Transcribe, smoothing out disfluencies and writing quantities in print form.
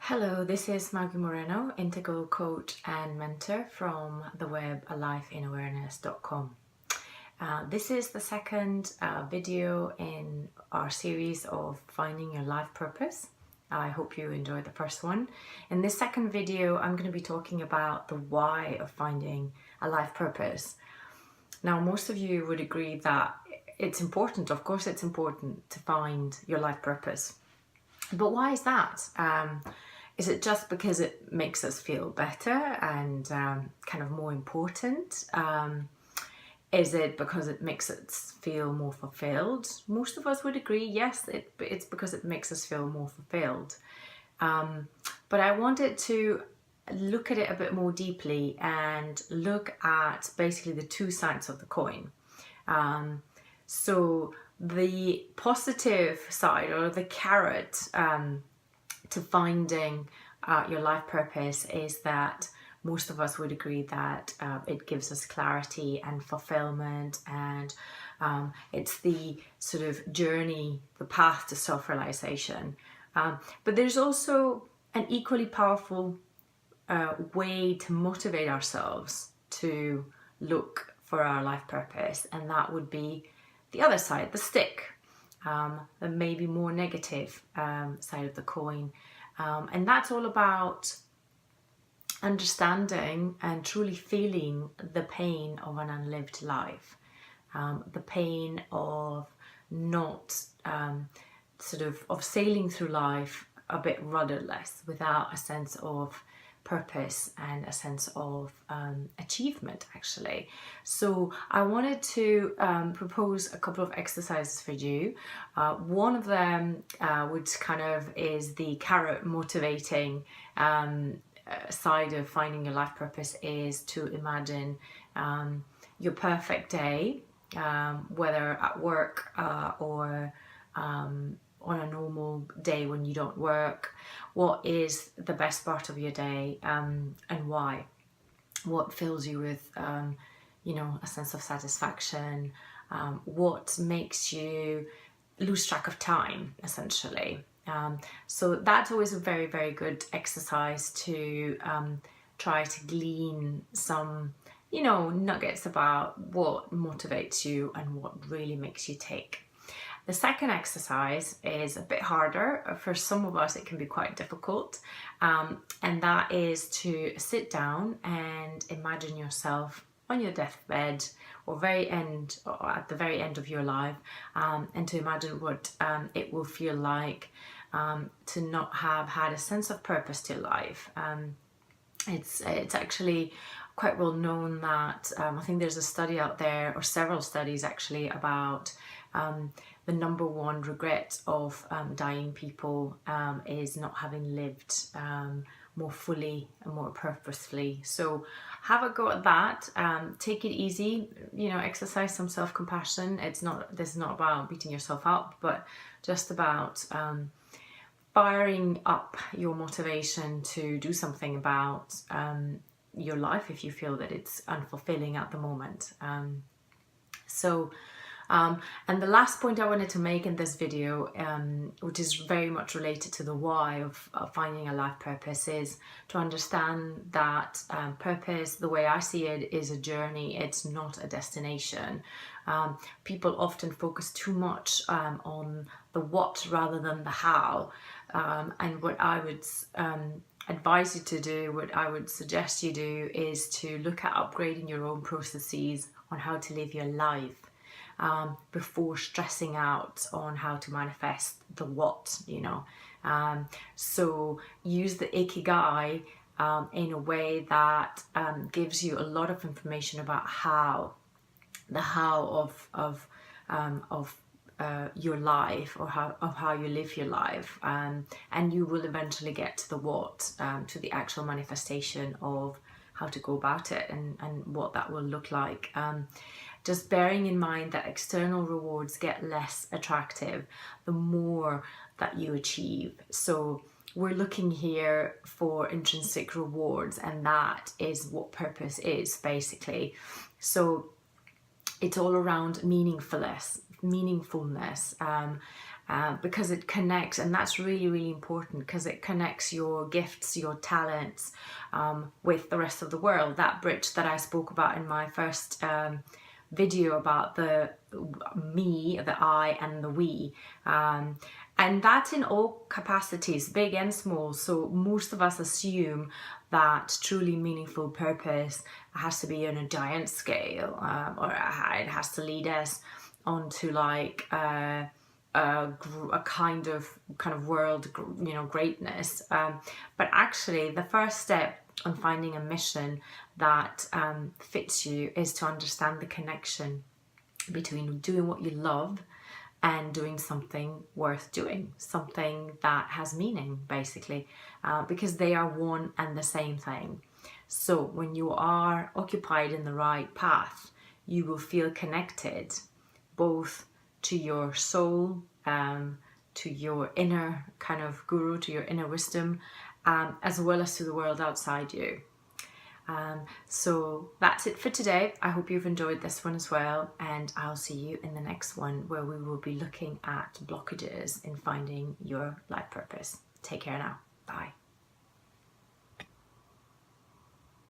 Hello, this is Maggie Moreno, integral coach and mentor from the web aliveinAwareness.com. This is the second video in our series of finding your life purpose. I hope you enjoyed the first one. In this second video, I'm going to be talking about the why of finding a life purpose. Now, most of you would agree that it's important, of course it's important to find your life purpose. But why is that? Is it just because it makes us feel better and kind of more important? Is it because it makes us feel more fulfilled? Most of us would agree, yes, it's because it makes us feel more fulfilled. But I wanted to look at it a bit more deeply and look at basically the two sides of the coin. So the positive side, or the carrot to finding your life purpose, is that most of us would agree that it gives us clarity and fulfillment, and it's the sort of journey, the path to self-realization. But there's also an equally powerful way to motivate ourselves to look for our life purpose, and that would be the other side, the stick, the maybe more negative side of the coin. And that's all about understanding and truly feeling the pain of an unlived life, the pain of not of sailing through life a bit rudderless, without a sense of purpose and a sense of achievement, actually. So I wanted to propose a couple of exercises for you. One of them which kind of is the carrot motivating side of finding your life purpose, is to imagine your perfect day, whether at work or on a normal day when you don't work. What is the best part of your day, and why? What fills you with a sense of satisfaction? What makes you lose track of time, essentially? So that's always a very, very good exercise to try to glean some nuggets about what motivates you and what really makes you tick. The second exercise is a bit harder. For some of us, it can be quite difficult. And that is to sit down and imagine yourself on your deathbed, or at the very end of your life, and to imagine what it will feel like to not have had a sense of purpose to life. It's actually quite well known that I think there's a study out there, or several studies actually, about the number one regret of dying people is not having lived more fully and more purposefully. So have a go at that. Take it easy. Exercise some self-compassion. This is not about beating yourself up, but just about firing up your motivation to do something about your life if you feel that it's unfulfilling at the moment. And the last point I wanted to make in this video, which is very much related to the why of finding a life purpose, is to understand that purpose, the way I see it, is a journey. It's not a destination. People often focus too much on the what rather than the how. And what I would advise you to do, what I would suggest you do, is to look at upgrading your own processes on how to live your life, before stressing out on how to manifest the what, So use the ikigai in a way that gives you a lot of information about the how of your life, or how you live your life, and you will eventually get to the what, to the actual manifestation of how to go about it, and what that will look like. Just bearing in mind that external rewards get less attractive the more that you achieve. So we're looking here for intrinsic rewards, and that is what purpose is, basically. So it's all around meaningfulness, because it connects, and that's really, really important, because it connects your gifts, your talents, with the rest of the world. That bridge that I spoke about in my first video about the me, the I, and the we. And that's in all capacities, big and small. So most of us assume that truly meaningful purpose has to be on a giant scale, or it has to lead us onto like a kind of world, greatness. But actually, the first step on finding a mission that fits you is to understand the connection between doing what you love and doing something worth doing, something that has meaning, basically, because they are one and the same thing. So when you are occupied in the right path, you will feel connected both to your soul, to your inner kind of guru, to your inner wisdom, as well as to the world outside you. So that's it for today. I hope you've enjoyed this one as well, and I'll see you in the next one, where we will be looking at blockages in finding your life purpose. Take care now. Bye.